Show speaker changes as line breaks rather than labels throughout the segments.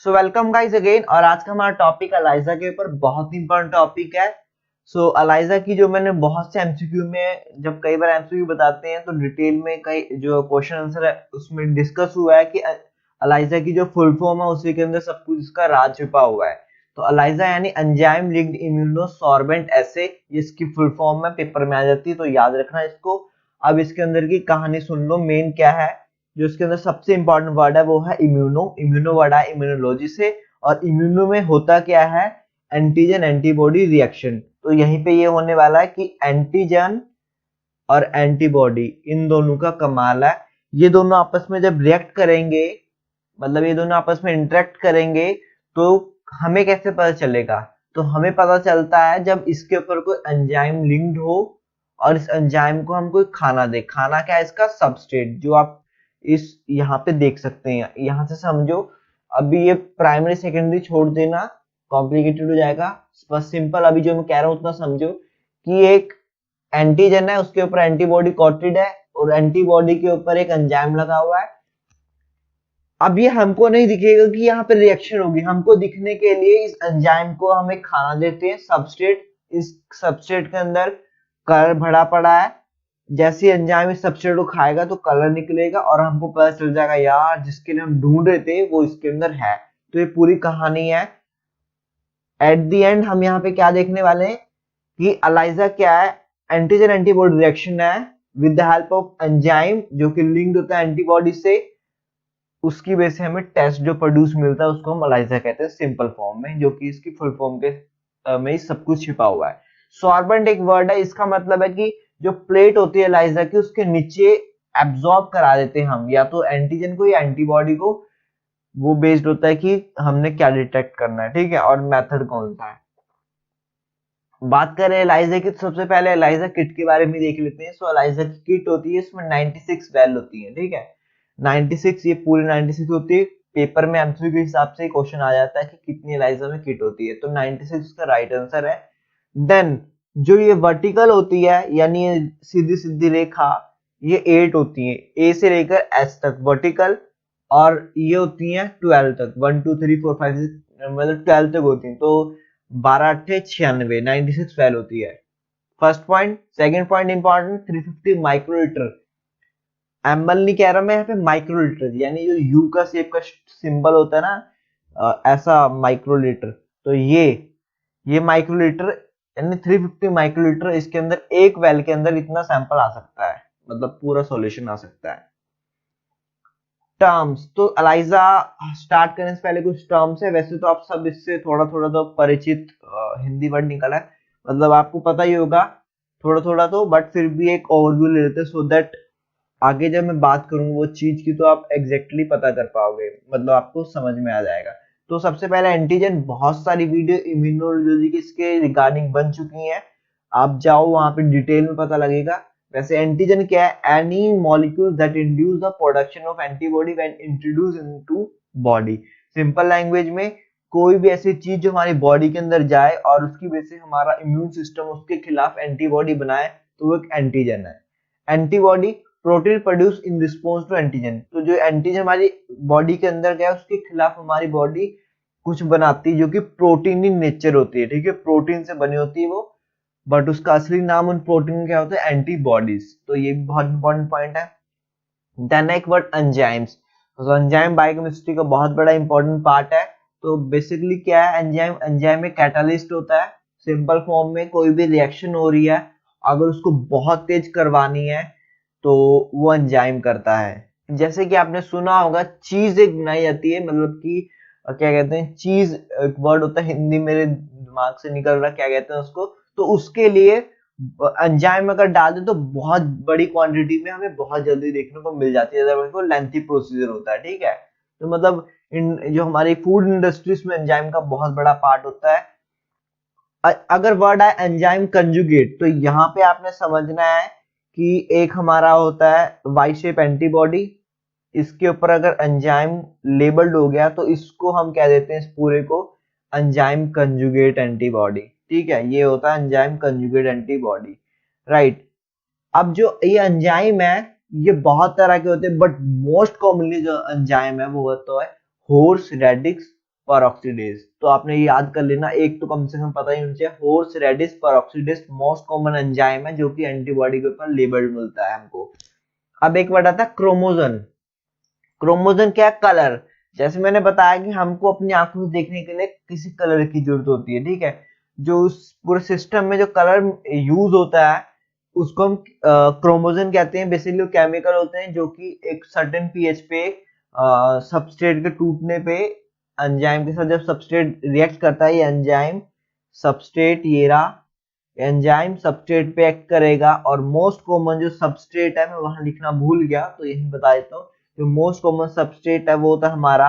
So welcome guys again. और आज का हमारा टॉपिक अलाइजा के ऊपर बहुत इंपॉर्टेंट टॉपिक है। सो अलाइजा की जो मैंने बहुत से एमसीक्यू में जब कई बार एमसीक्यू बताते हैं तो डिटेल में कई जो क्वेश्चन आंसर है उसमें डिस्कस हुआ है कि अलाइजा की जो फुल फॉर्म है उसी के अंदर सब कुछ इसका राज छुपा हुआ है। तो अलाइजा यानी एंजाइम लिंक्ड इम्यूनोसॉर्बेंट एसे, जिसकी फुल फॉर्म में पेपर में आ जाती है, तो याद रखना इसको। अब इसके अंदर की कहानी सुन लो। मेन क्या है जो इसके अंदर सबसे इंपॉर्टेंट वर्ड है वो है इम्यूनो। इम्यूनो वर्ड है इम्यूनोलॉजी से, और इम्यूनो में होता क्या है, एंटीजन एंटीबॉडी रिएक्शन। तो यहीं पे ये होने वाला है कि एंटीजन और एंटीबॉडी इन दोनों का कमाल है। ये दोनों आपस में जब रिएक्ट करेंगे, मतलब ये दोनों आपस में इंटरेक्ट करेंगे, तो हमें कैसे पता चलेगा? तो हमें पता चलता है जब इसके ऊपर कोई एंजाइम लिंक्ड हो और इस एंजाइम को हम कोई खाना दे। खाना क्या है इसका? सबस्ट्रेट, जो आप इस यहाँ पे देख सकते हैं। यहाँ से समझो, अभी ये प्राइमरी सेकेंडरी छोड़ देना, कॉम्प्लिकेटेड हो जाएगा। बस सिंपल अभी जो मैं कह रहा हूँ उतना समझो कि एक एंटीजन है, उसके ऊपर एंटीबॉडी कोटेड है, और एंटीबॉडी के ऊपर एक एंजाइम लगा हुआ है। अब ये हमको नहीं दिखेगा कि यहाँ पे रिएक्शन होगी, हमको दिखने के लिए इस एंजाइम को हम एक खाना देते हैं, सबस्ट्रेट। इस सबस्ट्रेट के अंदर कलर भरा पड़ा है। जैसे एंजाइम इस सबस्ट्रेट को खाएगा तो कलर निकलेगा और हमको पता चल जाएगा यार जिसके लिए हम ढूंढ रहे थे वो इसके अंदर है। तो ये पूरी कहानी है। एट द एंड हम यहाँ पे क्या देखने वाले हैं कि अलाइजा क्या है, एंटीजन एंटीबॉडी रिएक्शन है with the help of enzyme जो कि लिंक्ड होता है एंटीबॉडी से। उसकी वजह से हमें टेस्ट जो प्रोड्यूस मिलता है उसको हम अलाइजा कहते हैं सिंपल फॉर्म में, जो कि इसकी फुल फॉर्म के में सब कुछ छिपा हुआ है। सॉर्बेंट एक वर्ड है, इसका मतलब है कि जो प्लेट होती है एलाइजा की उसके नीचे एब्सॉर्ब करा देते हैं हम या तो एंटीजन को या एंटीबॉडी को। वो बेस्ड होता है कि हमने क्या डिटेक्ट करना है, ठीक है, और मेथड कौन सा है। बात करें एलाइजा की तो सबसे पहले एलाइजा किट के बारे में देख लेते हैं। सो एलाइजा की किट होती है, इसमें 96 वेल होती है, ठीक है। 96, ये पूरी 96 होती है। पेपर में एमसीक्यू के हिसाब से क्वेश्चन आ जाता है कि कितनी एलाइजा में किट होती है, तो 96 का राइट आंसर है। देन जो ये वर्टिकल होती है यानी ये सीधी सीधी रेखा, ये 8 होती है, ए से लेकर एस तक वर्टिकल। और ये होती है 12 तक, 1 2 3 4 5 6, मतलब 12 तक होती है। तो 12 अट्ठे 96, 96 फैल होती है। First point. Second point important, 350 microlitre. ML नहीं कह रहा मैं यहाँ पे, माइक्रोलीटर, यानी जो यू का शेप का सिंबल होता है ना, ऐसा माइक्रोलीटर। तो ये माइक्रोलीटर यानी 350 माइक्रोलीटर, इसके अंदर एक वेल के अंदर इतना सैंपल आ सकता है, मतलब पूरा सॉल्यूशन आ सकता है। टर्म्स, तो अलाइजा स्टार्ट करने से पहले कुछ टर्म्स है। वैसे तो आप सब इससे थोड़ा थोड़ा तो परिचित, हिंदी वर्ड निकला है, मतलब आपको पता ही होगा थोड़ा थोड़ा तो, बट फिर भी एक ओवरव्यू ले लेते हैं सो दैट आगे जब मैं बात करूंगा वो चीज की तो आप एग्जैक्टली पता कर पाओगे, मतलब आपको समझ में आ जाएगा। तो सबसे पहले एंटीजन, बहुत सारी वीडियो इम्यूनोलॉजी के इसके रिगार्डिंग बन चुकी हैं, आप जाओ वहां पे डिटेल में पता लगेगा। वैसे एंटीजन क्या है? Any molecule that induce the production of antibody when introduce into body. Simple language में, कोई भी ऐसी चीज जो हमारी बॉडी के अंदर जाए और उसकी वजह से हमारा इम्यून सिस्टम उसके खिलाफ एंटीबॉडी बनाए, तो वो एक एंटीजन है। Antibody, protein produce in response to antigen. तो जो एंटीजन हमारी बॉडी के अंदर गया उसके खिलाफ हमारी बॉडी कुछ बनाती है जो कि प्रोटीन इन नेचर होती है, ठीक है, प्रोटीन से बनी होती है वो, बट उसका असली नाम उन प्रोटीन क्या होता है? एंटीबॉडीज। तो ये भी बहुत इंपॉर्टेंट पॉइंट है। देन एक वर्ड एंजाइम्स। तो एंजाइम बायोकेमिस्ट्री का बहुत बड़ा इंपॉर्टेंट पार्ट है। तो बेसिकली क्या है एंजाइम? एंजाइम एक कैटालिस्ट होता है। सिंपल फॉर्म में कोई भी रिएक्शन हो रही है, अगर उसको बहुत तेज करवानी है तो वो एंजाइम करता है। जैसे कि आपने सुना होगा चीज एक बनाई जाती है, मतलब कि क्या कहते हैं, चीज एक वर्ड होता है हिंदी, मेरे दिमाग से निकल रहा, क्या कहते हैं उसको। तो उसके लिए एंजाइम अगर डाल दें तो बहुत बड़ी क्वांटिटी में हमें बहुत जल्दी देखने को मिल जाती है, अदरवाइज वो लेंथी प्रोसीजर होता है, ठीक है। तो मतलब इन जो हमारी फूड इंडस्ट्रीज में एंजाइम का बहुत बड़ा पार्ट होता है। अगर वर्ड है एंजाइम कंजुगेट, तो यहाँ पे आपने समझना है कि एक हमारा होता है वाई शेप एंटीबॉडी, इसके ऊपर अगर एंजाइम लेबल्ड हो गया तो इसको हम कह देते हैं, इस पूरे को, एंजाइम कंजुगेट एंटीबॉडी, ठीक है। ये होता है एंजाइम कंजुगेट एंटीबॉडी, राइट। अब जो ये एंजाइम है ये बहुत तरह के होते हैं, बट मोस्ट कॉमनली जो एंजाइम है वो होता है होर्स रेडिक्स peroxidase। तो आपने ये याद कर लेना, एक तो कम से कम पता ही होना चाहिए। Horseradish peroxidase most common enzyme है जो कि एंटीबॉडी के ऊपर लेबल्ड मिलता है हमको। अब एक वर्ड आता है क्रोमोजन। क्रोमोजन क्या है? कलर। जैसे मैंने बताया कि हमको अपनी आंखों से देखने के लिए किसी कलर की जरूरत होती है, ठीक है। जो उस पूरे सिस्टम में जो कलर यूज होता है उसको हम क्रोमोजन कहते हैं। बेसिकली केमिकल होते हैं जो कि एक सर्टेन पीएच पे सबस्ट्रेट के टूटने पे एंजाइम के साथ जब सबस्ट्रेट रिएक्ट करता है, ये एंजाइम सबस्ट्रेट ये रहा, एंजाइम सबस्ट्रेट पे एक्ट करेगा। और मोस्ट कॉमन जो सबस्ट्रेट है, मैं वहां लिखना भूल गया तो यही बता देता हूँ। जो मोस्ट कॉमन सबस्ट्रेट है वो होता है हमारा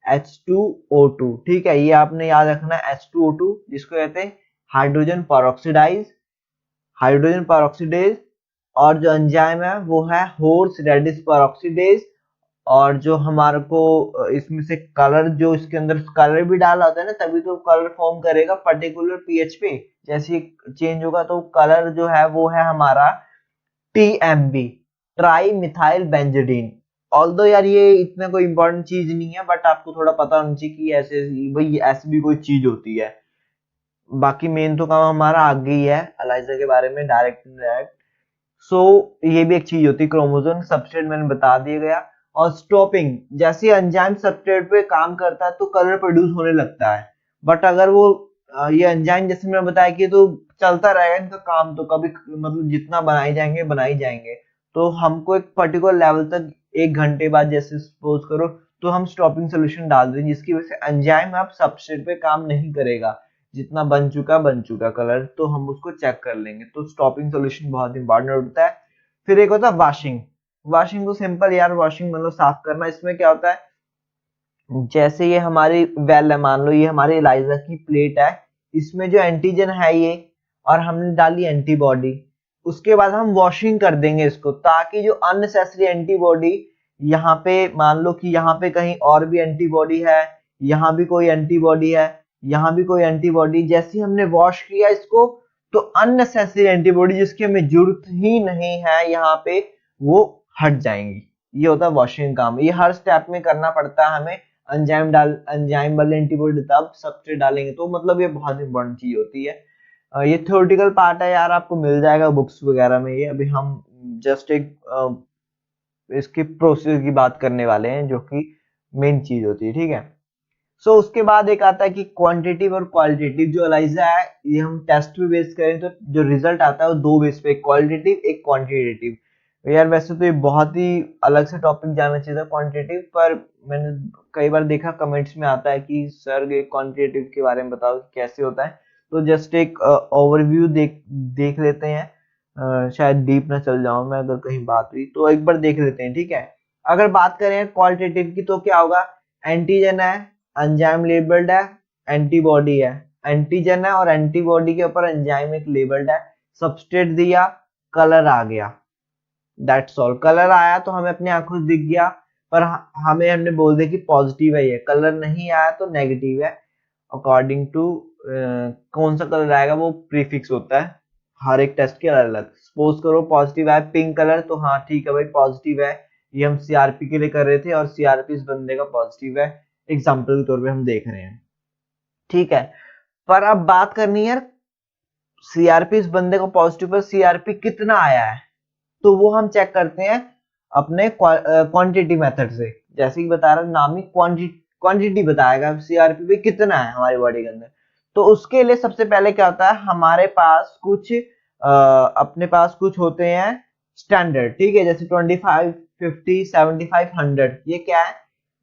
H2O2, ठीक है। ये आपने याद रखना है, H2O2 जिसको कहते हैं हाइड्रोजन पेरोक्साइडाइज, हाइड्रोजन पेरोक्साइडेज। और जो एंजाइम है वो है हॉर्स रेडिस पेरोक्साइडेज। और जो हमारे को इसमें से कलर, जो इसके अंदर कलर भी डाला होता है ना, तभी तो कलर फॉर्म करेगा पर्टिकुलर पीएच पे। जैसे चेंज होगा तो कलर जो है वो है हमारा TMB, ट्राई मिथाइल बेंजोडीन। ऑल्दो यार ये इतना कोई इंपॉर्टेंट चीज नहीं है, बट आपको थोड़ा पता होना चाहिए कि ऐसे भाई ऐसी भी कोई चीज होती है। बाकी मेन तो काम हमारा आगे ही है एलाइजा के बारे में, डायरेक्ट इनडायरेक्ट। सो ये भी एक चीज होती है क्रोमोसोम। सबस्ट्रेट मैंने बता दिया गया। और स्टॉपिंग, जैसे एंजाइम सबस्ट्रेट पे काम करता है तो कलर प्रोड्यूस होने लगता है। बट अगर वो ये एंजाइम जैसे मैंने बताया कि तो चलता रहेगा इनका काम, तो कभी मतलब जितना बनाई जाएंगे तो हमको एक पर्टिकुलर लेवल तक 1 घंटे बाद जैसे सपोज करो तो हम स्टॉपिंग सोल्यूशन डाल दें, जिसकी वजह से एंजाइम अब सबस्ट्रेट पे काम नहीं करेगा। जितना बन चुका कलर तो हम उसको चेक कर लेंगे। तो स्टॉपिंग सोल्यूशन बहुत इंपॉर्टेंट होता है। फिर एक होता है वॉशिंग। वॉशिंग तो सिंपल यार, वॉशिंग मतलब साफ करना। इसमें क्या होता है, जैसे ये हमारी वेल है, मान लो ये हमारी एलाइजा की प्लेट है, इसमें जो एंटीजन है ये, और हमने डाली एंटीबॉडी, उसके बाद हम वॉशिंग कर देंगे इसको, ताकि जो अननेसेसरी एंटीबॉडी यहाँ पे, मान लो कि यहाँ पे कहीं और भी एंटीबॉडी है, यहाँ भी कोई एंटीबॉडी है, यहाँ भी कोई एंटीबॉडी, जैसे हमने वॉश किया इसको तो अननेसेसरी एंटीबॉडी जिसकी हमें जरूरत ही नहीं है यहाँ पे वो हट जाएंगी। ये होता है वॉशिंग काम। ये हर स्टेप में करना पड़ता है हमें। एंजाइम वाले एंटीबॉडी तब सबस्ट्रेट डालेंगे, तो मतलब ये बहुत इंपॉर्टेंट चीज होती है। ये थ्योरेटिकल पार्ट है यार, आपको मिल जाएगा बुक्स वगैरह में। ये अभी हम जस्ट एक इसकी प्रोसेस की बात करने वाले हैं जो कि मेन चीज होती है, ठीक है। सो उसके बाद एक आता है कि क्वांटिटेटिव और क्वालिटेटिव। जो एलाइजा है ये हम टेस्ट पे बेस करें तो जो रिजल्ट आता है वो दो बेस पे, एक क्वालिटेटिव एक क्वांटिटेटिव। यार वैसे तो ये बहुत ही अलग से टॉपिक जाना चाहिए था क्वांटिटेटिव, पर मैंने कई बार देखा कमेंट्स में आता है कि सर ये क्वांटिटेटिव के बारे में बताओ कैसे होता है। तो जस्ट एक ओवरव्यू देख लेते हैं। शायद डीप ना चल जाऊं मैं, अगर कहीं बात हुई तो एक बार देख लेते हैं, ठीक है। अगर बात करें क्वालिटेटिव की तो क्या होगा, एंटीजन है, एंजाइम लेबल्ड है, एंटीबॉडी है। एंटीजन है और एंटीबॉडी के ऊपर एंजाइम एक लेबल्ड है, सबस्ट्रेट दिया, कलर आ गया, दैट्स ऑल। कलर आया तो हमें अपनी आंखों से दिख गया, पर हमने बोल दिया कि पॉजिटिव है ये। कलर नहीं आया तो नेगेटिव है। अकॉर्डिंग टू कौन सा कलर आएगा वो प्रीफिक्स होता है हर एक टेस्ट के अलग अलग। सपोज करो पॉजिटिव है पिंक कलर, तो हाँ ठीक है भाई पॉजिटिव है। ये हम सीआरपी के लिए कर रहे थे और सीआरपी इस बंदे का पॉजिटिव है, एग्जाम्पल के तौर पे हम देख रहे हैं, ठीक है। पर अब बात करनी है सीआरपी इस बंदे को पॉजिटिव पर सीआरपी कितना आया है, तो वो हम चेक करते हैं अपने क्वांटिटी मेथड से। जैसे कि बता रहा नाम ही क्वांटिटी बताएगा सीआरपी पे कितना है हमारी बॉडी के अंदर। तो उसके लिए सबसे पहले क्या होता है, हमारे पास कुछ अपने पास कुछ होते हैं स्टैंडर्ड, ठीक है। जैसे 25, 50, 75, 100, ये क्या है।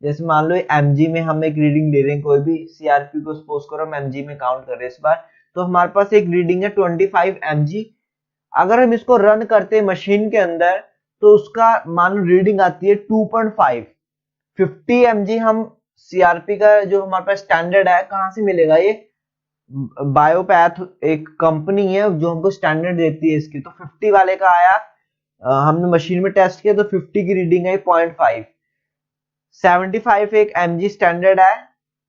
जैसे मान लो एमजी में हम एक रीडिंग ले रहे हैं, कोई भी सीआरपी को सपोज करो हम एमजी में काउंट कर रहे हैं इस बार, तो हमारे पास एक रीडिंग है 25 mg। अगर हम इसको रन करते हैं मशीन के अंदर तो उसका मान लो रीडिंग आती है 2.5। 50 mg हम सीआरपी का जो हमारे पास स्टैंडर्ड है कहां से मिलेगा, ये बायोपैथ एक कंपनी है जो हमको स्टैंडर्ड देती है इसकी। तो 50 वाले का आया, हमने मशीन में टेस्ट किया तो 50 की रीडिंग आई 0.5। 75 एक mg स्टैंडर्ड है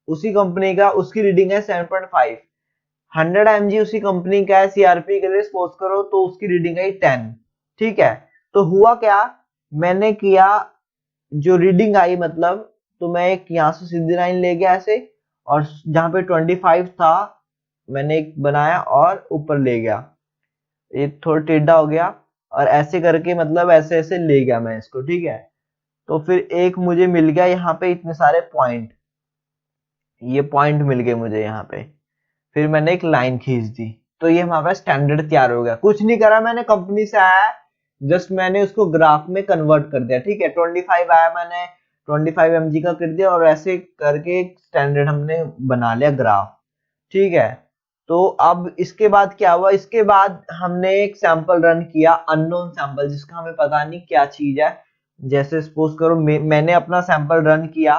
उसी कंपनी का, उसकी रीडिंग है 7.5। 100 mg उसी कंपनी का है सीआरपी के लिए सपोज करो, तो उसकी रीडिंग आई 10, ठीक है। तो हुआ क्या, मैंने किया जो रीडिंग आई मतलब, तो मैं एक यहां से सीधी लाइन ले गया ऐसे, और जहां पे 25 था मैंने एक बनाया और ऊपर ले गया, ये थोड़ा टेढ़ा हो गया और ऐसे करके मतलब ऐसे ऐसे ले गया मैं इसको, ठीक है। तो फिर एक मुझे मिल गया यहाँ पे इतने सारे पॉइंट, ये पॉइंट मिल गए मुझे यहाँ पे। फिर मैंने एक लाइन खींच दी, तो ये हमारा स्टैंडर्ड तैयार हो गया। कुछ नहीं करा मैंने, कंपनी से आया, जस्ट मैंने उसको ग्राफ में कन्वर्ट कर दिया, ठीक है। 25 आया, मैंने 25 mg का कर दिया और ऐसे करके एक स्टैंडर्ड हमने बना लिया ग्राफ, ठीक है। तो अब इसके बाद क्या हुआ, इसके बाद हमने एक सैंपल रन किया, अननोन सैंपल, जिसका हमें पता नहीं क्या चीज है। जैसे सपोज करो मैंने अपना सैंपल रन किया,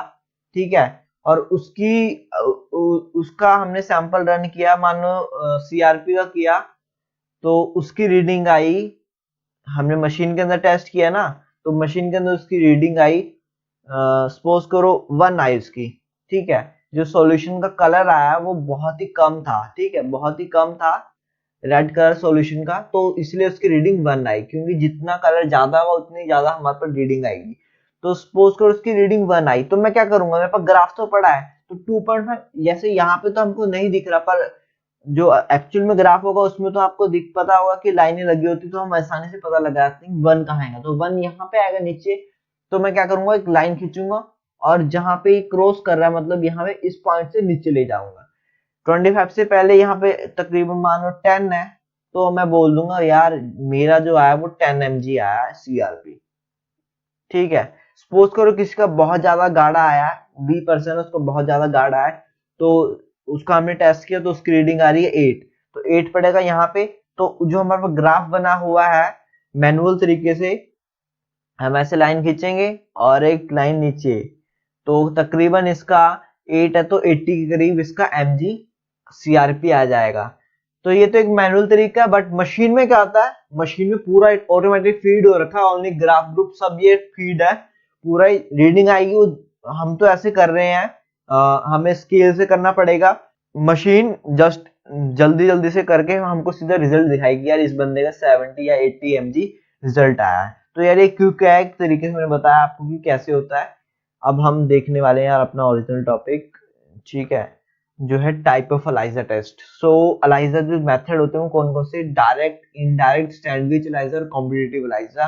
ठीक है, और उसका हमने सैंपल रन किया, मानो सीआरपी का किया, तो उसकी रीडिंग आई, हमने मशीन के अंदर टेस्ट किया ना, तो मशीन के अंदर उसकी रीडिंग आई, सपोज करो 1 आई उसकी, ठीक है। जो सॉल्यूशन का कलर आया वो बहुत ही कम था, ठीक है, बहुत ही कम था रेड कलर सॉल्यूशन का, तो इसलिए उसकी रीडिंग 1 आई, क्योंकि जितना कलर ज्यादा होगा उतनी ज्यादा हमारे पास रीडिंग आएगी। तो सपोज करो उसकी रीडिंग 1 आई, तो मैं क्या करूंगा, मेरे पास ग्राफ तो पड़ा है, तो 2.5, जैसे यहाँ पे तो हमको नहीं दिख रहा, पर जो एक्चुअल में ग्राफ होगा उसमें तो आपको दिख पता होगा कि लाइनें लगी होती, तो हम आसानी से पता लगा सकते हैं 1 कहाँ आएगा, तो 1 यहाँ पे आएगा नीचे। तो मैं क्या करूंगा, एक लाइन खींचूंगा और जहां पे क्रॉस कर रहा है, मतलब यहाँ पे इस पॉइंट से नीचे ले जाऊंगा। 25 से पहले यहाँ पे तकरीबन मान लो 10 है, तो मैं बोल दूंगा यार मेरा जो आया वो 10 mg आया है सीआरपी, ठीक है। सपोज करो किसी का बहुत ज्यादा गाढ़ा आया है, 20% उसको बहुत ज्यादा गाढ़ा है, तो उसका हमने टेस्ट किया तो उसकी रीडिंग आ रही है 8, तो 8 पड़ेगा यहाँ पे। तो जो हमारे पास ग्राफ बना हुआ है मैनुअल तरीके से, हम ऐसे लाइन खींचेंगे और एक लाइन नीचे, तो तकरीबन इसका 8 है, तो 80 के करीब इसका mg सीआरपी आ जाएगा। तो ये तो एक मैनुअल तरीका है, बट मशीन में क्या होता है, मशीन में पूरा ऑटोमेटिक फीड हो रखा है, ओनली ग्राफ ग्रुप सब ये फीड है, पूरा रीडिंग आएगी वो। हम तो ऐसे कर रहे हैं, हमें स्केल से करना पड़ेगा, मशीन जस्ट जल्दी जल्दी से करके हमको सीधा रिजल्ट दिखाएगी, यार इस बंदे का 70 या 80 mg रिजल्ट आया है। तो यार ये क्विक है, एक तरीके से मैंने बताया आपको कि कैसे होता है। अब हम देखने वाले हैं यार अपना ओरिजिनल टॉपिक, ठीक है, जो है type of ELISA test. So ELISA जो मेथड होते हैं वो कौन कौन से, डायरेक्ट, इनडायरेक्ट, सैंडविच अलाइजा और कॉम्पिटिटिव अलाइजा।